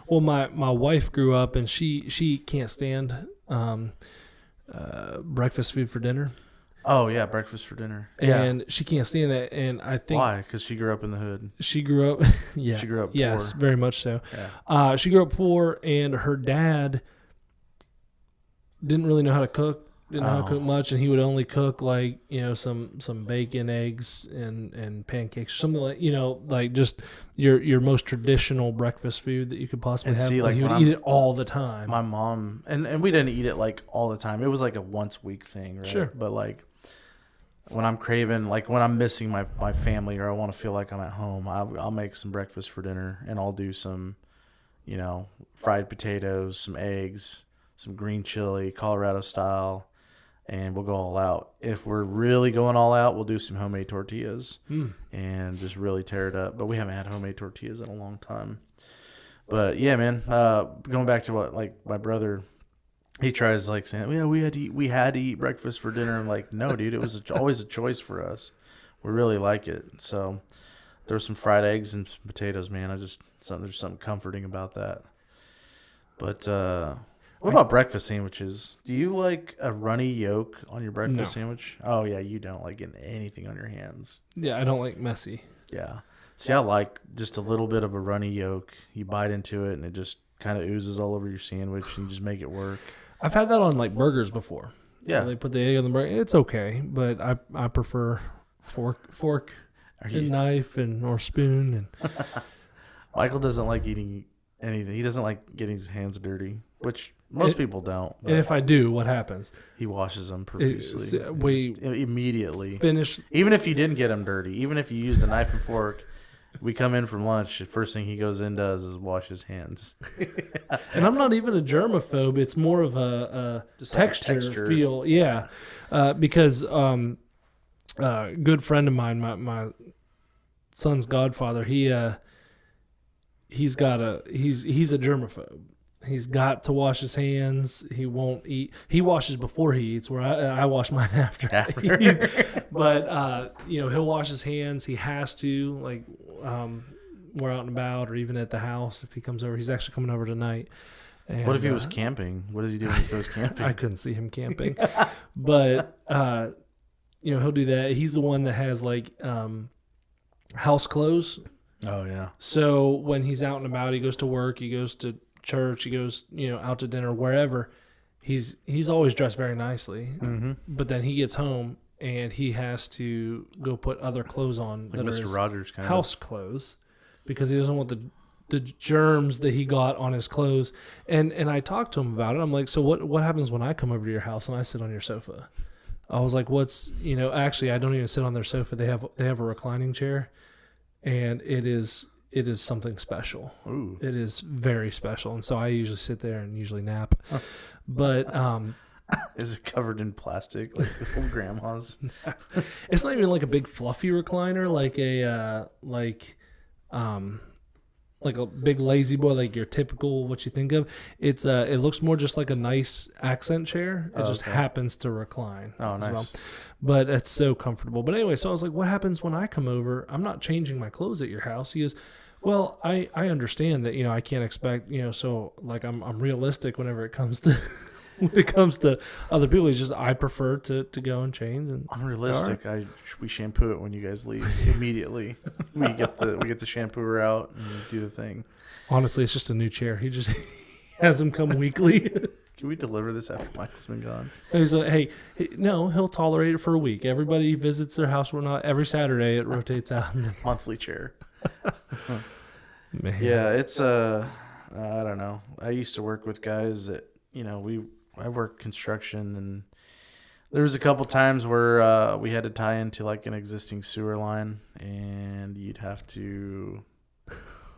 Well, my wife grew up and she can't stand breakfast food for dinner. Oh, yeah, breakfast for dinner. And she can't stand that. And I think... Why? Because she grew up in the hood. She grew up... Yeah. She grew up poor. Yes, very much so. Yeah. She grew up poor, and her dad didn't really know how to cook. Didn't know how to cook much, and he would only cook, some bacon, eggs, and pancakes. Something like just your most traditional breakfast food that you could possibly have. See, he would eat it all the time. My mom... And we didn't eat it, all the time. It was, a once-a-week thing, right? Sure. But, when I'm craving, like when I'm missing my family or I want to feel like I'm at home, I'll make some breakfast for dinner and I'll do some, fried potatoes, some eggs, some green chili, Colorado style, and we'll go all out. If we're really going all out, we'll do some homemade tortillas and just really tear it up. But we haven't had homemade tortillas in a long time. But yeah, man, going back to what, like, my brother, he tries like saying, "Yeah, we had to eat breakfast for dinner." I'm like, "No, dude, it was always a choice for us. We really like it." So there were some fried eggs and some potatoes, man. There's something comforting about that. But what about breakfast sandwiches? Do you like a runny yolk on your breakfast sandwich? Oh yeah, you don't like getting anything on your hands. Yeah, I don't like messy. Yeah. See, I like just a little bit of a runny yolk. You bite into it and it just kind of oozes all over your sandwich and you just make it work. I've had that on like burgers before. Yeah. They put the egg on the burger. It's okay, but I prefer fork and knife or spoon. And Michael doesn't like eating anything. He doesn't like getting his hands dirty, which most people don't. And if I do, what happens? He washes them profusely. Immediately. Finish. Even if you didn't get them dirty, even if you used a knife and fork, we come in from lunch, the first thing he goes in does is wash his hands. And I'm not even a germaphobe. It's more of a texture feel. Yeah. Because a good friend of mine, my son's godfather, he's a germaphobe. He's got to wash his hands. He won't eat. He washes before he eats, where I wash mine after. But he'll wash his hands. He has to, like, we're out and about, or even at the house if he comes over. He's actually coming over tonight. And, what if he was camping? What does he do when he goes camping? I couldn't see him camping, but he'll do that. He's the one that has like house clothes. Oh yeah. So when he's out and about, he goes to work, he goes to church, he goes out to dinner, wherever. He's always dressed very nicely, but then he gets home and he has to go put other clothes on, like that Mr. are Rogers kind house clothes, because he doesn't want the germs that he got on his clothes. And I talked to him about it. I'm like, so what happens when I come over to your house and I sit on your sofa? I was like, actually I don't even sit on their sofa. They have a reclining chair, and it is something special. Ooh. It is very special. And so I usually sit there and usually nap. But is it covered in plastic like the old grandma's? It's not even like a big fluffy recliner, like a big lazy boy, like your typical what you think of. It's it looks more just like a nice accent chair. It just happens to recline. Oh, nice. Well. But it's so comfortable. But anyway, so I was like, what happens when I come over? I'm not changing my clothes at your house. He goes, well, I understand that, I can't expect, so like I'm realistic whenever it comes to other people. It's just I prefer to go and change. And unrealistic. Right. We shampoo it when you guys leave immediately. we get the shampooer out and do the thing. Honestly, it's just a new chair. He just has him come weekly. Can we deliver this after Michael's been gone? He's like, no, he'll tolerate it for a week. Everybody visits their house. We're not every Saturday. It rotates out. Monthly chair. Man. Yeah, it's I don't know. I used to work with guys that I work construction, and there was a couple times where we had to tie into like an existing sewer line, and you'd have to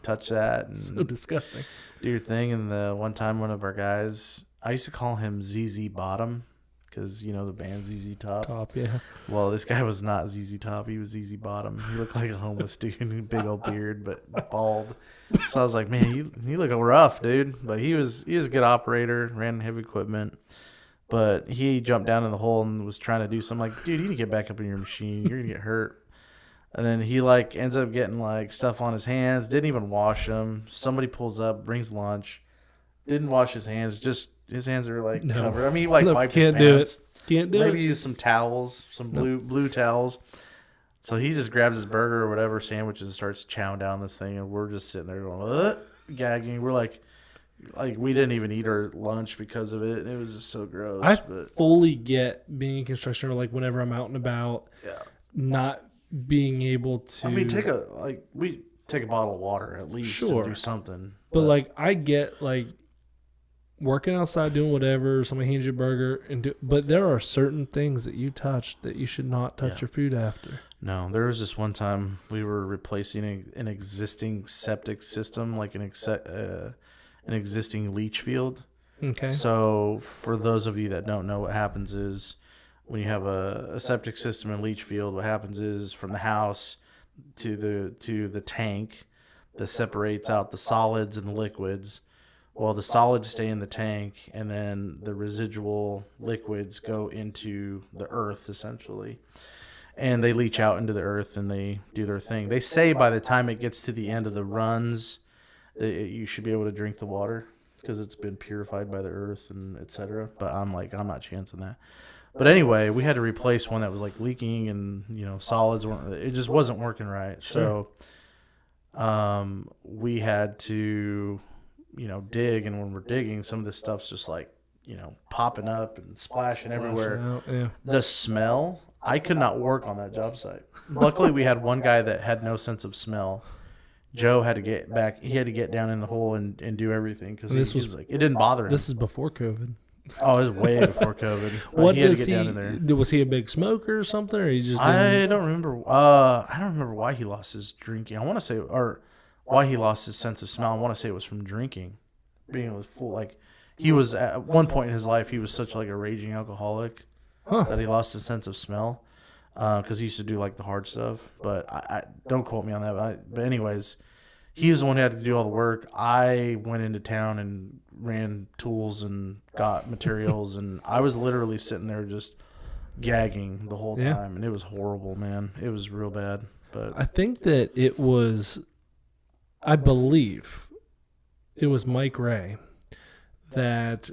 touch that. And so disgusting. Do your thing. And the one time, one of our guys, I used to call him ZZ Bottom because the band ZZ Top. Top, yeah. Well, this guy was not ZZ Top. He was ZZ Bottom. He looked like a homeless dude, big old beard, but bald. So I was like, man, you look rough, dude. But he was a good operator, ran heavy equipment. But he jumped down in the hole and was trying to do something. Like, dude, you need to get back up in your machine. You're gonna get hurt. And then he ends up getting stuff on his hands. Didn't even wash them. Somebody pulls up, brings lunch. Didn't wash his hands. Just his hands are covered. I mean, he wiped his pants. Can't do it. Maybe use some towels, some blue towels. So he just grabs his burger or whatever sandwiches and starts chowing down this thing, and we're just sitting there going, gagging. We're like we didn't even eat our lunch because of it. It was just so gross. I fully get being in construction, or whenever I'm out and about, not being able to. I mean, we take a bottle of water at least, sure, and do something. But I get working outside, doing whatever. Somebody hands you a burger, but there are certain things that you touch that you should not touch your food after. No, there was this one time we were replacing an existing septic system, like an existing leach field. Okay. So for those of you that don't know, what happens is when you have a septic system and leach field, what happens is from the house to the tank that separates out the solids and the liquids. Well, the solids stay in the tank, and then the residual liquids go into the earth, essentially. And they leach out into the earth, and they do their thing. They say by the time it gets to the end of the runs, you should be able to drink the water because it's been purified by the earth and et cetera. But I'm not chancing that. But anyway, we had to replace one that was like leaking, and solids weren't. It just wasn't working right. Sure. So, we had to, dig, and when we're digging, some of this stuff's just like, popping up and splashing everywhere. Out, yeah. The smell. I could not work on that job site. Luckily, we had one guy that had no sense of smell. Joe had to get back. He had to get down in the hole and do everything because he was like, it didn't bother him. This is before COVID. Oh, it was way before COVID. What he had does to get down in there. Was he a big smoker or something, or he just? I don't remember. I don't remember why he lost his drinking. I want to say, or why he lost his sense of smell. I want to say it was from drinking, being able to full. Like he was at one point in his life, he was such like a raging alcoholic. That he lost his sense of smell because he used to do like the hard stuff. But I don't quote me on that. But anyways, he was the one who had to do all the work. I went into town and ran tools and got materials, and I was literally sitting there just gagging the whole time, and it was horrible, man. It was real bad. But I think that it was, I believe, it was Mike Ray that.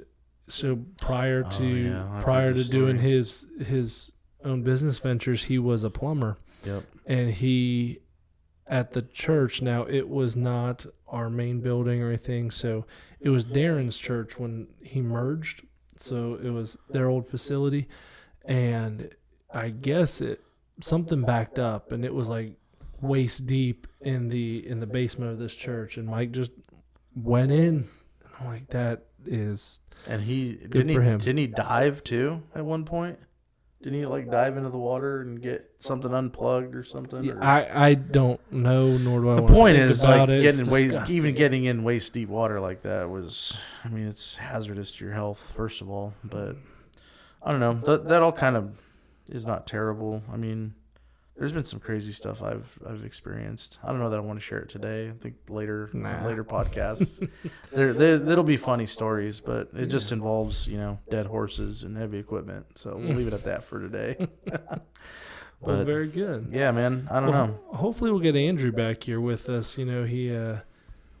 So prior to doing his own business ventures, he was a plumber. Yep. And he, at the church, now it was not our main building or anything, so it was Darren's church when he merged. So it was their old facility, and I guess something backed up, and it was like waist deep in the basement of this church, and Mike just went in. I'm like, that is. And he Good for him. Didn't he dive too at one point? Didn't he like dive into the water and get something unplugged or something? Yeah, I don't know, nor do I. The want point to think is about like it. even getting in waist deep water like that was. I mean, it's hazardous to your health first of all, but I don't know. That all kind of is not terrible. I mean, there's been some crazy stuff I've experienced. I don't know that I want to share it today. I think later podcasts, there'll be funny stories, but it just involves dead horses and heavy equipment. So we'll leave it at that for today. Well, very good. Yeah, man. I don't know. Hopefully, we'll get Andrew back here with us. We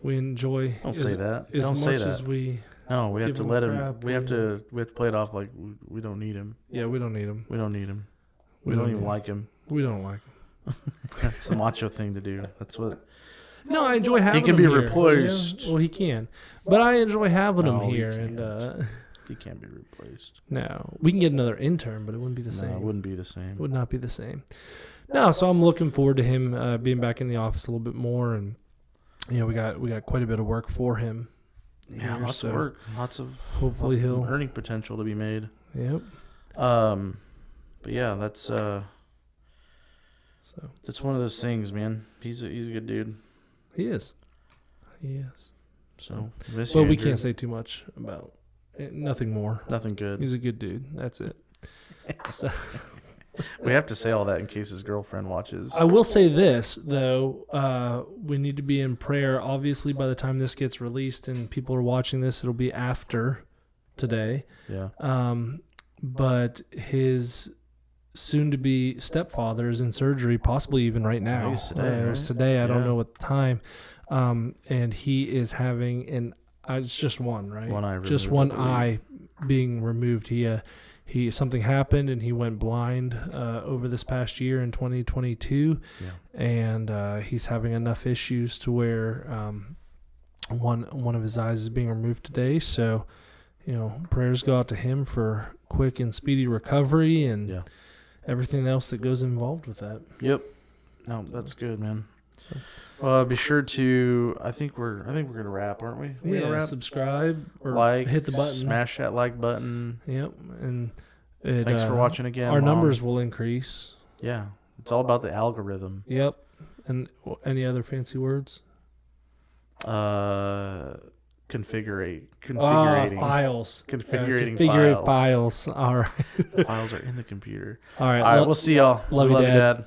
enjoy. Don't say that. As Don't much say that. as we. No, we have give to him let crap, him. We have to play it off like we don't need him. Yeah, we don't need him. We don't need him. We We don't don't even need like him. We don't like him. That's the macho thing to do. That's what. No, I enjoy having him. He can be here. replaced. Well, he can, but I enjoy having No, him he here, can't. and He can't be replaced. no, we can get another intern, but it wouldn't be the same. No, it wouldn't be the same. It would not be the same. No, so I'm looking forward to him being back in the office a little bit more, and we got quite a bit of work for him. Yeah, here, lots of work, lots of hopefully he'll earning potential to be made. Yep. But yeah, that's one of those things, man. He's a good dude. He is. So, but we can't say too much about it. Nothing more. Nothing good. He's a good dude. That's it. So. We have to say all that in case his girlfriend watches. I will say this, though. We need to be in prayer. Obviously, by the time this gets released and people are watching this, it'll be after today. Yeah. But his soon-to-be stepfather is in surgery, possibly even right now. It was today, It was right? today. I don't Yeah. know what the time. And he is having it's just one, right? One eye just removed, one I eye being removed. He something happened and he went blind over this past year in 2022, and he's having enough issues to where one of his eyes is being removed today. So, prayers go out to him for quick and speedy recovery and everything else that goes involved with that. Yep. No, that's good, man. Be sure to. I think we're gonna wrap, aren't we? We gonna wrap? Subscribe or Like, hit the button. Smash that like button. Yep, and Thanks for watching again. Our Mom. numbers will increase. Yeah, it's all about the algorithm. Yep, and any other fancy words? Configurating files. Configurating Configurate files. All right. The files are in the computer. All right. All right. We'll see y'all. Love you, Dad. Dad.